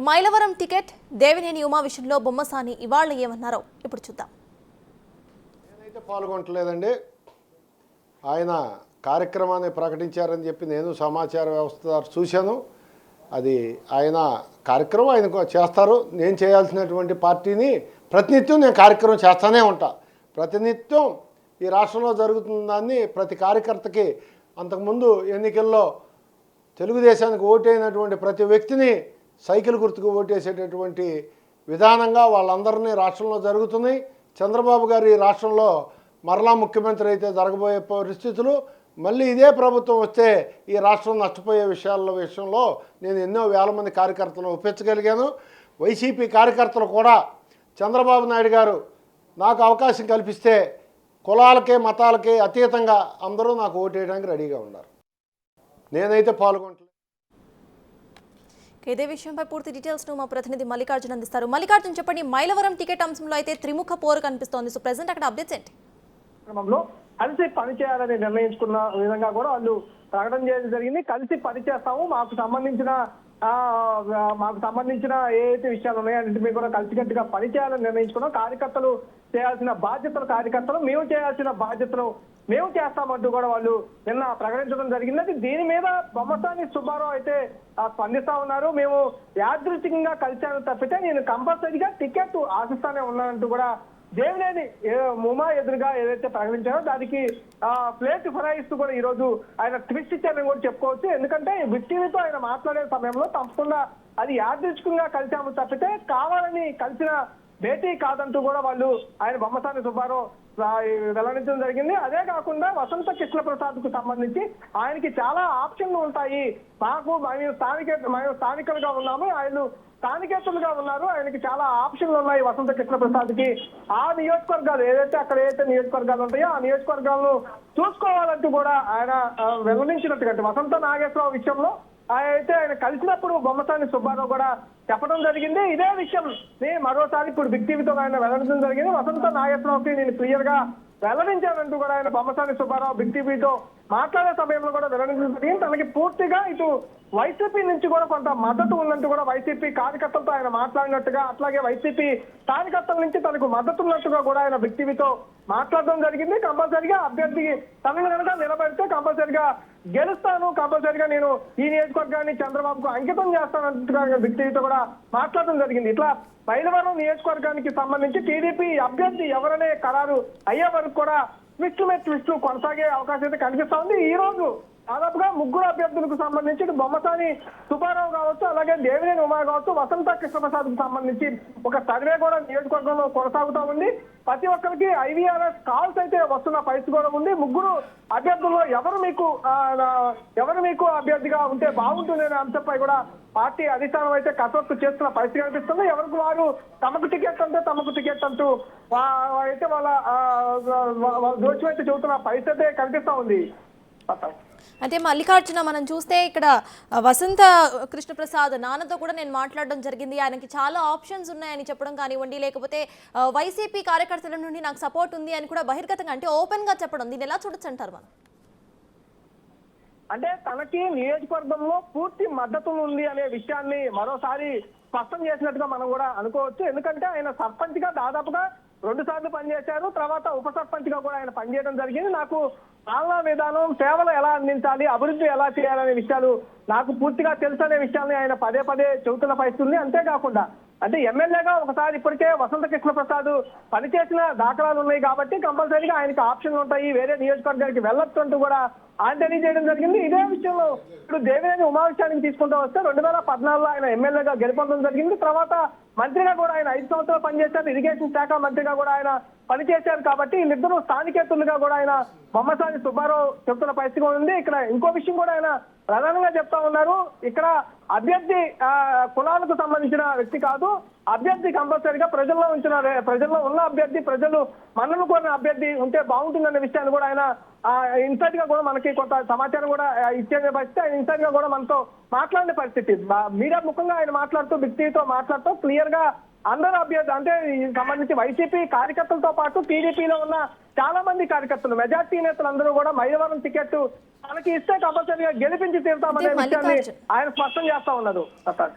Mylavaram ticket Devineni Uma విషయంలో బొమ్మసాని ఇవాళ ఏమన్నారో ఇప్పుడు చూద్దాం. నేనైతే పాల్గొనట్లేదండి. ఆయన కార్యక్రమాన్ని ప్రకటించారని చెప్పి నేను సమాచార వ్యవస్థ చూశాను. అది ఆయన కార్యక్రమం ఆయన చేస్తారు. నేను చేయాల్సినటువంటి పార్టీని ప్రతినిత్యం నేను కార్యక్రమం చేస్తూనే ఉంటా. ప్రతినిత్యం ఈ రాష్ట్రంలో జరుగుతున్న దాన్ని ప్రతి కార్యకర్తకి అంతకుముందు ఎన్నికల్లో తెలుగుదేశానికి ఓటైనటువంటి ప్రతి వ్యక్తిని సైకిల్ గుర్తుకు ఓటేసేటటువంటి విధానంగా వాళ్ళందరినీ రాష్ట్రంలో జరుగుతున్నాయి. చంద్రబాబు గారు ఈ రాష్ట్రంలో మరలా ముఖ్యమంత్రి అయితే జరగబోయే పరిస్థితులు, మళ్ళీ ఇదే ప్రభుత్వం వస్తే ఈ రాష్ట్రం నష్టపోయే విషయంలో నేను ఎన్నో వేల మంది కార్యకర్తలను ఒప్పించగలిగాను. వైసీపీ కార్యకర్తలు కూడా చంద్రబాబు నాయుడు గారు నాకు అవకాశం కల్పిస్తే కులాలకే మతాలకే అతీతంగా అందరూ నాకు ఓటేయడానికి రెడీగా ఉన్నారు. నేనైతే పాల్గొంటలేదు. ఇదే విషయంపై పూర్తి డీటెయిల్స్ ను మా ప్రతినిధి మల్లికార్జున్ అందిస్తారు. మల్లికార్జున్, చెప్పండి, మైలవరం టికెట్ అంశంలో అయితే త్రిముఖ పోరు కనిపిస్తోంది. సో ప్రెసెంట్ అక్కడ అప్డేట్స్ ఏంటి? క్రమంలో కలిసి పనిచేయాలని నిర్ణయించుకున్న విధంగా కూడా వాళ్ళు ప్రకటన చేయడం జరిగింది. కలిసి పనిచేస్తాము, మాకు సంబంధించిన ఏదైతే విషయాలు ఉన్నాయో అన్నింటి మీద కూడా కలిసికట్టుగా పనిచేయాలని నిర్ణయించుకున్నాం. కార్యకర్తలు చేయాల్సిన బాధ్యతలు కార్యకర్తలు, మేము చేయాల్సిన బాధ్యతలు మేము చేస్తామంటూ కూడా వాళ్ళు నిన్న ప్రకటించడం జరిగింది. దీని మీద బొమ్మసాని సుబ్బారావు అయితే స్పందిస్తా ఉన్నారు. మేము యాదృచ్ఛికంగా కలిశాను తప్పితే నేను కంపల్సరీగా టికెట్ ఆశిస్తానే ఉన్నానంటూ కూడా దేవినేని ఉమా ఎదురుగా ఏదైతే ప్రకటించారో దానికి ప్లేట్ ఫిరాయిస్తూ కూడా ఈ రోజు ఆయన ట్విస్ట్ ఇచ్చారని కూడా చెప్పుకోవచ్చు. ఎందుకంటే టీవీతో ఆయన మాట్లాడే సమయంలో తప్పకుండా అది యాదృచ్ఛికంగా కలిశాము తప్పితే కావాలని కలిసిన భేటీ కాదంటూ కూడా వాళ్ళు ఆయన బొమ్మసాని సుబ్బారావు వెల్లడించడం జరిగింది. అదే కాకుండా వసంత కృష్ణ ప్రసాద్ కు సంబంధించి ఆయనకి చాలా ఆప్షన్లు ఉంటాయి, మేము స్థానికులుగా ఉన్నాము, ఆయన స్థానికేతలుగా ఉన్నారు, ఆయనకి చాలా ఆప్షన్లు ఉన్నాయి వసంత కృష్ణ ప్రసాద్ కి. ఆ నియోజకవర్గాలు అక్కడ ఏదైతే నియోజకవర్గాలు ఉంటాయో ఆ నియోజకవర్గాలను చూసుకోవాలంటూ కూడా ఆయన వెల్లడించినట్టుగా వసంత నాగేశ్వరరావు విషయంలో ఆయన కలిసినప్పుడు బొమ్మసాని సుబ్బారావు కూడా చెప్పడం జరిగింది. ఇదే విషయం మరోసారి ఇప్పుడు బిగ్ టీవీతో ఆయన వెల్లడించడం జరిగింది. వసంత నాగేశ్వరరావుకి నేను క్లియర్ గా వెల్లడించానంటూ కూడా ఆయన బొమ్మసాని సుబ్బారావు బిగ్ టీవీతో మాట్లాడే సమయంలో కూడా వెల్లడించడం జరిగింది. తనకి పూర్తిగా ఇటు వైసీపీ నుంచి కూడా కొంత మద్దతు ఉన్నట్టు కూడా వైసీపీ కార్యకర్తలతో ఆయన మాట్లాడినట్టుగా, అట్లాగే వైసీపీ కార్యకర్తల నుంచి తనకు మద్దతు ఉన్నట్టుగా కూడా ఆయన బిగ్ టీవీతో మాట్లాడడం జరిగింది. కంపల్సరిగా అభ్యర్థి తనని కనుక నిలబెడితే కంపల్సరిగా గెలుస్తాను, కంపల్సరిగా నేను ఈ నియోజకవర్గాన్ని చంద్రబాబుకు అంకితం చేస్తానంటుగా బిగ్ టీవీతో కూడా మాట్లాడడం జరిగింది. ఇట్లా మైలవరం నియోజకవర్గానికి సంబంధించి టీడీపీ అభ్యర్థి ఎవరనే ఖరారు అయ్యే వరకు కూడా ట్విస్టులు కొనసాగే అవకాశం అయితే కనిపిస్తా ఉంది. ఈ రోజు దాదాపుగా ముగ్గురు అభ్యర్థులకు సంబంధించి బొమ్మసాని సుబ్బారావు కావచ్చు, అలాగే దేవినేని ఉమా కావచ్చు, వసంత కృష్ణప్రసాద్ కు సంబంధించి ఒక సర్వే కూడా నియోజకవర్గంలో కొనసాగుతూ ఉంది. ప్రతి ఒక్కరికి IVRS కాల్స్ అయితే వస్తున్న పరిస్థితి కూడా ఉంది. ముగ్గురు అభ్యర్థుల్లో ఎవరు మీకు అభ్యర్థిగా ఉంటే బాగుంటుంది అనే అంశంపై కూడా పార్టీ అధిష్టానం అయితే కసరత్తు చేస్తున్న పరిస్థితి కనిపిస్తుంది. ఎవరికి వారు తమకు టికెట్ అంటూ అయితే వాళ్ళ దోషం అయితే చెబుతున్న పరిస్థితి కనిపిస్తా ఉంది. అంటే మల్లికార్జున, మనం చూస్తే ఇక్కడ వసంత కృష్ణప్రసాద్ నాన్నతో కూడా నేను మాట్లాడడం జరిగింది. ఆయనకి చాలా ఆప్షన్స్ ఉన్నాయని చెప్పడం కానివ్వండి, లేకపోతే వైసీపీ కార్యకర్తల నుండి నాకు సపోర్ట్ ఉంది అని కూడా బహిర్గతంగా అంటే ఓపెన్ గా చెప్పడం, దీన్ని ఎలా చూడొచ్చు అంటారు మనం? అంటే తనకి నియోజకవర్గంలో పూర్తి మద్దతు ఉంది అనే విషయాన్ని మరోసారి స్పష్టం చేసినట్టుగా మనం కూడా అనుకోవచ్చు. ఎందుకంటే ఆయన సర్పంచ్ గా దాదాపుగా 2 సార్లు పనిచేశారు, తర్వాత ఉప సర్పంచ్ గా కూడా ఆయన పనిచేయడం జరిగింది. నాకు పాలనా విధానం, సేవలు ఎలా అందించాలి, అభివృద్ధి ఎలా చేయాలనే విషయాలు నాకు పూర్తిగా తెలుసు అనే విషయాన్ని ఆయన పదే చెబుతున్న పరిస్థితి ఉంది. అంతేకాకుండా అంటే ఎమ్మెల్యేగా ఒకసారి ఇప్పటికే వసంత కృష్ణ ప్రసాద్ పనిచేసిన దాఖలాలు ఉన్నాయి కాబట్టి కంపల్సరీగా ఆయనకి ఆప్షన్లు ఉంటాయి, వేరే నియోజకవర్గానికి వెళ్ళొచ్చు అంటూ కూడా ఆయన తెలియజేయడం జరిగింది. ఇదే విషయంలో ఇప్పుడు దేవినేని ఉమా విషయానికి తీసుకుంటూ వస్తే 2014లో ఆయన ఎమ్మెల్యేగా గెలుపొందడం జరిగింది. తర్వాత మంత్రిగా కూడా ఆయన 5 సంవత్సరాలు పనిచేశారు, ఇరిగేషన్ శాఖ మంత్రిగా కూడా ఆయన పనిచేశారు. కాబట్టి వీళ్ళిద్దరూ స్థానికేతులుగా కూడా ఆయన బొమ్మసాని సుబ్బారావు చెప్తున్న పరిస్థితి ఉంది. ఇక్కడ ఇంకో విషయం కూడా ఆయన ప్రధానంగా చెప్తా ఉన్నారు. ఇక్కడ అభ్యర్థి కులాలకు సంబంధించిన వ్యక్తి కాదు, అభ్యర్థి కంపల్సరీగా ప్రజల్లో ఉన్న అభ్యర్థి, ప్రజలు మన్నలు కోరిన అభ్యర్థి ఉంటే బాగుంటుందనే విషయాన్ని కూడా ఆయన ఇన్సైట్ గా కూడా మనకి కొంత సమాచారం కూడా ఇచ్చే పరిస్థితి, ఆయన ఇన్సైట్ గా కూడా మనతో మాట్లాడిన పరిస్థితి. మీడియా ముఖంగా ఆయన మాట్లాడుతూ బిగ్ టీవీతో మాట్లాడుతూ క్లియర్ గా అందరూ అభ్యర్థి అంటే సంబంధించి వైసీపీ కార్యకర్తలతో పాటు టీడీపీలో ఉన్న చాలా మంది కార్యకర్తలు, మెజార్టీ నేతలందరూ కూడా మైలవరం టికెట్ మనకి ఇస్తే కంపల్సరీగా గెలిపించి తీరుతామనే అంటే విషయాన్ని మల్లికార్జున్ ఆయన స్పష్టం చేస్తా ఉన్నారు.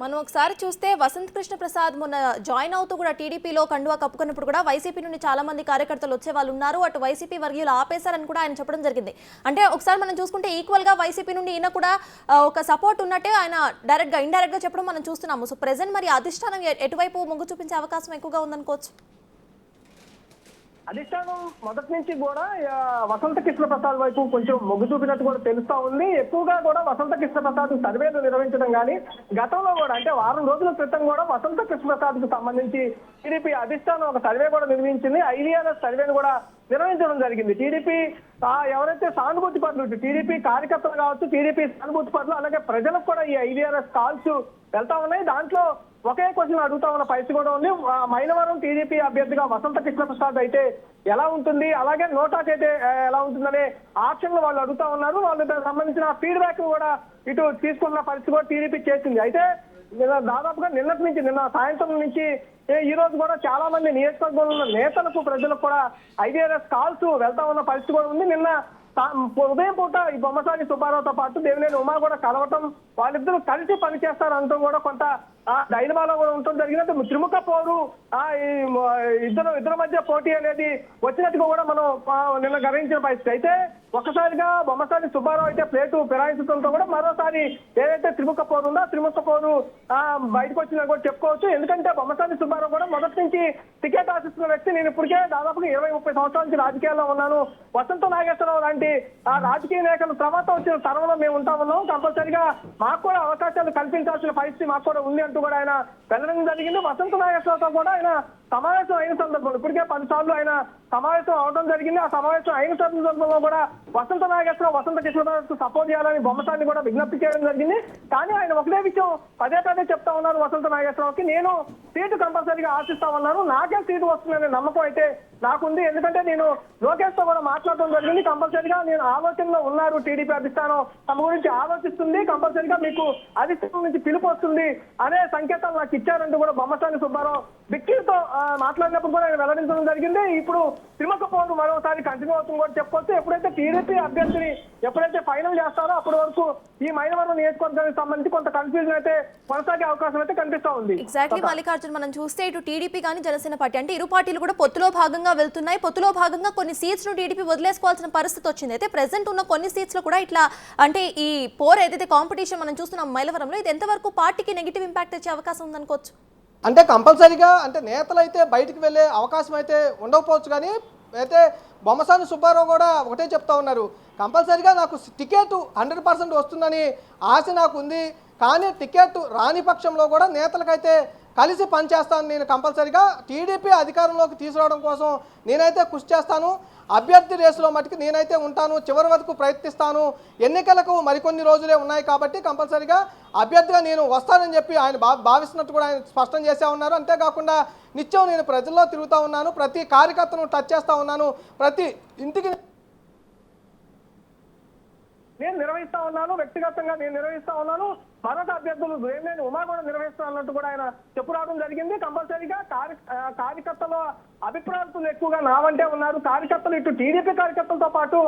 మనం ఒకసారి చూస్తే వసంత్ కృష్ణ ప్రసాద్ మొన్న జాయిన్ అవుతూ కూడా టీడీపీలో కండువా కప్పుకున్నప్పుడు కూడా వైసీపీ నుండి చాలా మంది కార్యకర్తలు వచ్చే వాళ్ళు ఉన్నారు, అటు వైసీపీ వర్గీయులు ఆపేశారని కూడా ఆయన చెప్పడం జరిగింది. అంటే ఒకసారి మనం చూసుకుంటే ఈక్వల్ గా వైసీపీ నుండి ఈయన కూడా ఒక సపోర్ట్ ఉన్నట్టే ఆయన డైరెక్ట్ గా ఇండైరెక్ట్ గా చెప్పడం మనం చూస్తున్నాము. సో ప్రెసెంట్ మరి అధిష్టానం ఎటువైపు మొగ్గు చూపించే అవకాశం ఎక్కువగా ఉందనుకోవచ్చు? అధిష్టానం మొదటి నుంచి కూడా వసంత కృష్ణ ప్రసాద్ వైపు కొంచెం మొగ్గు చూపినట్టు కూడా తెలుస్తా ఉంది. ఎక్కువగా కూడా వసంత కృష్ణ ప్రసాద్ సర్వేలు నిర్వహించడం కానీ గతంలో కూడా అంటే వారం రోజుల క్రితం కూడా వసంత కృష్ణ ప్రసాద్ కు సంబంధించి టీడీపీ అధిష్టానం ఒక సర్వే కూడా నిర్వహించింది. ఐవీఆర్ఎస్ సర్వేను కూడా నిర్వహించడం జరిగింది. టీడీపీ ఎవరైతే సానుభూతి పరులు టీడీపీ కార్యకర్తలు కావచ్చు, టీడీపీ సానుభూతి పరులు అలాగే ప్రజలకు కూడా ఈ ఐవీఆర్ఎస్ కాల్స్ వెళ్తా ఉన్నాయి. దాంట్లో ఒకే క్వశ్చన్ అడుగుతా ఉన్న పరిస్థితి కూడా ఉంది. మైలవరం టీడీపీ అభ్యర్థిగా వసంత కృష్ణ ప్రసాద్ అయితే ఎలా ఉంటుంది, అలాగే నోటాక్ అయితే ఎలా ఉంటుందనే ఆప్షన్లు వాళ్ళు అడుగుతా ఉన్నారు. వాళ్ళకి సంబంధించిన ఫీడ్బ్యాక్ కూడా ఇటు తీసుకున్న పరిస్థితి కూడా టీడీపీ చేసింది. అయితే దాదాపుగా నిన్న సాయంత్రం నుంచి ఈ రోజు కూడా చాలా మంది నియోజకవర్గంలో ఉన్న నేతలకు ప్రజలకు కూడా ఐవీఆర్ఎస్ కాల్స్ వెళ్తా ఉన్న పరిస్థితి కూడా ఉంది. నిన్న ఉదయం పూట ఈ బొమ్మసాని సుబ్బారావుతో పాటు దేవినేని ఉమా కూడా కలవటం, వాళ్ళిద్దరూ కలిసి పనిచేస్తారంటూ కూడా కొంత డైలమాలో కూడా ఉండటం జరిగినట్టు త్రిముఖ పోరు ఇద్దరు మధ్య పోటీ అనేది వచ్చినట్టుగా కూడా మనం నిన్న గమనించిన పరిస్థితి. అయితే ఒక్కసారిగా బొమ్మసాని సుబ్బారావు అయితే ప్లేటు ఫిరాయించడంతో కూడా మరోసారి ఏదైతే త్రిముఖ పోరు ఉందో త్రిముఖ పోరు బయటకు వచ్చిందని కూడా చెప్పుకోవచ్చు. ఎందుకంటే బొమ్మసాని సుబ్బారావు కూడా మొదటి నుంచి టికెట్ ఆశిస్తున్న వ్యక్తి. నేను ఇప్పటికే దాదాపుగా 20-30 సంవత్సరాల నుంచి రాజకీయాల్లో ఉన్నాను. వసంత నాగేశ్వరరావు లాంటి రాజకీయ నాయకుల తర్వాత వచ్చిన తరంలో మేము ఉంటా ఉన్నాం. కంపల్సరిగా మాకు కూడా అవకాశాలు కల్పించాల్సిన పరిస్థితి మాకు కూడా ఉంది అంటూ కూడా ఆయన వెళ్ళడం జరిగింది. వసంత నాగేశ్వరరావుతో కూడా ఆయన సమావేశం అయిన సందర్భంలో ఇప్పటికే 10 సార్లు ఆయన సమావేశం అవడం జరిగింది. ఆ సమావేశం అయిన సందర్భంలో కూడా వసంత నాగేశ్వరరావు వసంత కృష్ణ సపోర్ట్ చేయాలని బొమ్మసాన్ని కూడా విజ్ఞప్తి చేయడం జరిగింది. కానీ ఆయన ఒకటే విషయం పదే చెప్తా ఉన్నారు వసంత నాగేశ్వరరావుకి, నేను సీటు కంపల్సరీగా ఆశిస్తా ఉన్నాను, నాకే సీటు వస్తుందనే నమ్మకం అయితే నాకుంది. ఎందుకంటే నేను లోకేష్ తో కూడా మాట్లాడటం జరిగింది. కంపల్సరీగా నేను ఆలోచనలో ఉన్నారు, టీడీపీ అధిష్టానం తమ గురించి ఆలోచిస్తుంది, కంపల్సరీగా మీకు అధిష్టానం నుంచి పిలుపు వస్తుంది అనే సంకేతాలు నాకు ఇచ్చారంటూ కూడా బొమ్మసాని సుబ్బారావు బిక్కితో మాట్లాడినప్పుడు కూడా ఆయన వెల్లడించడం జరిగింది. ఇప్పుడు త్రిముఖ పోరు మరోసారి కంటిన్యూ అవుతుంది కూడా చెప్పుకోవచ్చు. ఎప్పుడైతే టీడీపీ అభ్యర్థిని ఎప్పుడైతే ఫైనల్ చేస్తారో అప్పటి వరకు ఈ మైలవరం నియోజకవర్గానికి సంబంధించి కొంత కన్ఫ్యూజన్ అయితే కొనసాగే అవకాశం అయితే కనిపిస్తా ఉంది. ఎగ్జాక్ట్లీ మల్లికార్జున్, మనం చూస్తే ఇటు టీడీపీ కానీ జనసేన పార్టీ అంటే ఇరు పార్టీలు కూడా పొత్తులో భాగంగా వెళ్తున్నాయి. పొత్తులో భాగంగా కొన్ని సీట్స్ ను టీడీపీ వదిలేసుకోవాల్సిన పరిస్థితి వచ్చింది. అయితే ప్రెసెంట్ ఉన్న కొన్ని సీట్స్ లో కూడా ఇట్లా అంటే ఈ పోర్ ఏదైతే కాంపిటీషన్ మనం చూస్తున్నాం మైలవరంలో, ఇది ఎంతవరకు పార్టీకి నెగిటివ్ ఇంపాక్ట్ వచ్చే అవకాశం ఉందనుకోవచ్చు? అంటే కంపల్సరీగా అంటే నేతలు అయితే బయటికి వెళ్ళే అవకాశం అయితే ఉండకపోవచ్చు. కానీ అయితే బొమ్మసాని సుబ్బారావు కూడా ఒకటే చెప్తా ఉన్నారు, కంపల్సరీగా నాకు టికెట్ 100% వస్తుందని ఆశ నాకు ఉంది. కానీ టికెట్ రాని పక్షంలో కూడా నేతలకైతే కలిసి పనిచేస్తాను, నేను కంపల్సరీగా టీడీపీ అధికారంలోకి తీసుకురావడం కోసం నేనైతే కృషి చేస్తాను, అభ్యర్థి రేసులో మటుకు నేనైతే ఉంటాను, చివరి వరకు ప్రయత్నిస్తాను, ఎన్నికలకు మరికొన్ని రోజులే ఉన్నాయి కాబట్టి కంపల్సరీగా అభ్యర్థిగా నేను వస్తానని చెప్పి ఆయన భావిస్తున్నట్టు కూడా ఆయన స్పష్టం చేసే ఉన్నారు. అంతేకాకుండా నిత్యం నేను ప్రజల్లో తిరుగుతూ ఉన్నాను, ప్రతి కార్యకర్తను టచ్ చేస్తూ ఉన్నాను, ప్రతి ఇంటికి నేను నిర్వహిస్తా ఉన్నాను, వ్యక్తిగతంగా నేను నిర్వహిస్తా ఉన్నాను, మరొక అభ్యర్థులు దేవినేని ఉమా కూడా నిర్వహిస్తా అన్నట్టు కూడా ఆయన చెప్పురావడం జరిగింది. కంపల్సరీగా కార్యకర్తల అభిప్రాయాలు ఎక్కువగా నా వెంటే ఉన్నారు. కార్యకర్తలు ఇటు టీడీపీ కార్యకర్తలతో పాటు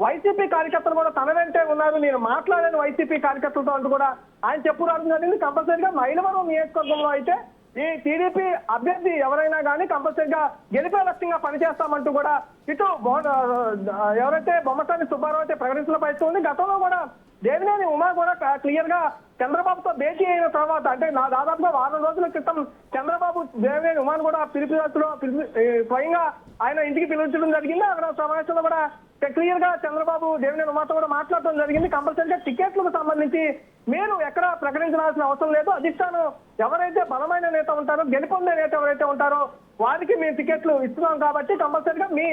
వైసీపీ కార్యకర్తలు కూడా తన వెంటే ఉన్నారు. నేను మాట్లాడాను వైసీపీ కార్యకర్తలతో అంటూ కూడా ఆయన చెప్పురావడం జరిగింది. కంపల్సరీగా మైలవరం నియోజకవర్గంలో అయితే ఈ టీడీపీ అభ్యర్థి ఎవరైనా కానీ కంపల్సరీగా గెలిపే లక్ష్యంగా పనిచేస్తామంటూ కూడా ఇటు ఎవరైతే బొమ్మసాని సుబ్బారావు అయితే ప్రకటించిన పరిస్థితి ఉంది. గతంలో కూడా దేవినేని ఉమా కూడా క్లియర్ గా చంద్రబాబుతో భేటీ అయిన తర్వాత అంటే దాదాపుగా 4 రోజుల క్రితం చంద్రబాబు దేవినేని ఉమాను కూడా స్వయంగా ఆయన ఇంటికి పిలిపించడం జరిగింది. అక్కడ సమావేశంలో కూడా క్లియర్ గా చంద్రబాబు దేవినేని ఉమాతో కూడా మాట్లాడటం జరిగింది. కంపల్సరీగా టికెట్లకు సంబంధించి మీరు ఎక్కడ ప్రకటించాల్సిన అవసరం లేదు, అధిష్టానం ఎవరైతే బలమైన నేత ఉంటారో గెలుపొందే నేత ఎవరైతే ఉంటారో వారికి మేము టికెట్లు ఇస్తున్నాం కాబట్టి కంపల్సరీగా మీ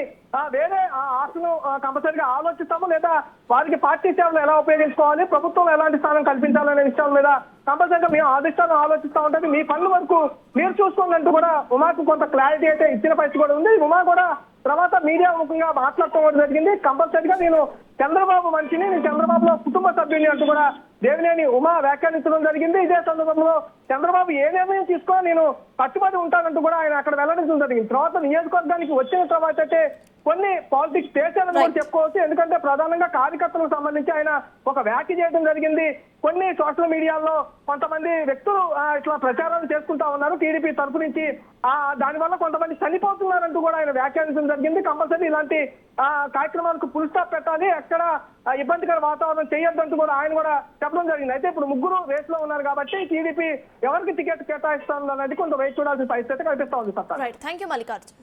వేరే ఆశను కంపల్సరీగా ఆలోచిస్తాము, లేదా వారికి పార్టీ సేవలు ఎలా ఉపయోగించుకోవాలి, ప్రభుత్వంలో ఎలాంటి స్థానం కల్పించాలనే విషయాల మీద కంపల్సరీగా మేము అధిష్టానం ఆలోచిస్తూ ఉంటుంది, మీ పనుల వరకు మీరు చూసుకోండి అంటూ కూడా ఉమాకు కొంత క్లారిటీ అయితే ఇచ్చిన పరిస్థితి కూడా ఉంది. ఉమా కూడా తర్వాత మీడియా ముఖంగా మాట్లాడటం జరిగింది. కంపల్సరీగా నేను చంద్రబాబు మనిషిని, నేను చంద్రబాబులో కుటుంబ సభ్యుని అంటూ కూడా దేవినేని ఉమా వ్యాఖ్యానించడం జరిగింది. ఇదే సందర్భంలో చంద్రబాబు ఏ నిర్ణయం తీసుకో నేను కట్టుబడి ఉంటానంటూ కూడా ఆయన అక్కడ వెల్లడించడం జరిగింది. తర్వాత నియోజకవర్గానికి వచ్చిన తర్వాత అయితే కొన్ని పాలిటిక్స్ చేశారని కూడా చెప్పుకోవచ్చు. ఎందుకంటే ప్రధానంగా కార్యకర్తలకు సంబంధించి ఆయన ఒక వ్యాఖ్య చేయడం జరిగింది. కొన్ని సోషల్ మీడియాలో కొంతమంది వ్యక్తులు ఇట్లా ప్రచారాలు చేసుకుంటా ఉన్నారు టీడీపీ తరఫు నుంచి, దానివల్ల కొంతమంది చనిపోతున్నారంటూ కూడా ఆయన వ్యాఖ్యానించడం జరిగింది. కంపల్సరీ ఇలాంటి కార్యక్రమాలకు ఫుల్ స్టాప్ పెట్టాలి, ఎక్కడ ఇబ్బందికర వాతావరణం చేయొద్దంటూ కూడా ఆయన కూడా చెప్పడం జరిగింది. అయితే ఇప్పుడు ముగ్గురు రేస్ లో ఉన్నారు కాబట్టి టీడీపీ ఎవరికి టికెట్ కేటాయిస్తుంది అనేది కొంత వెయిట్ చూడాల్సిన పరిస్థితి కనిపిస్తా ఉంది. Right, thank you Mallikarjun.